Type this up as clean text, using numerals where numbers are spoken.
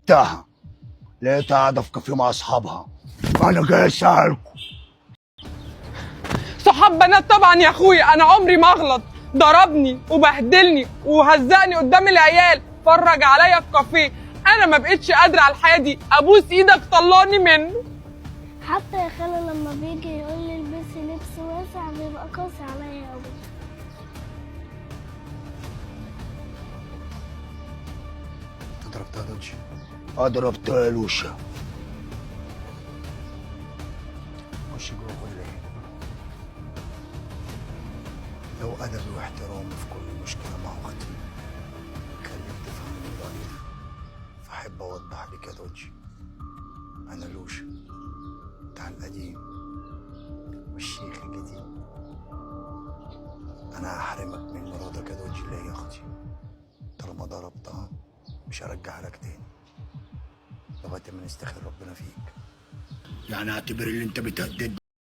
جبتها لقيتها قاعدة في كافيه مع أصحابها، فأنا جاي أسألكم. صحاب بنات طبعا يا اخويا، انا عمري ما اغلط. ضربني وبهدلني وهزقني قدام العيال، فرج عليا في كافيه. انا ما بقتش قادره على الحياه دي، ابوس ايدك طلعني منه. حتى يا خالة لما بيجي يقول لي البسي لبس واسع بيبقى قاسي عليا قوي. أنت ضربتها دوجي؟ ضربتها يا لوشا. خش جوه كل ايه؟ لو أدبي واحترامي في كل مشكلة مع أختي خليك تفهم إني ضعيف، فأحب أوضح لك يا دوجي. أنا لوشا بتاع القديم والشيخ الجديد. أنا هحرمك من مرادك يا دوجي اللي هي أختي. طالما ضربتها مش هرجعها لك تاني لغاية ما نستخير ربنا فيك. يعني اعتبر اللي أنت بتهددني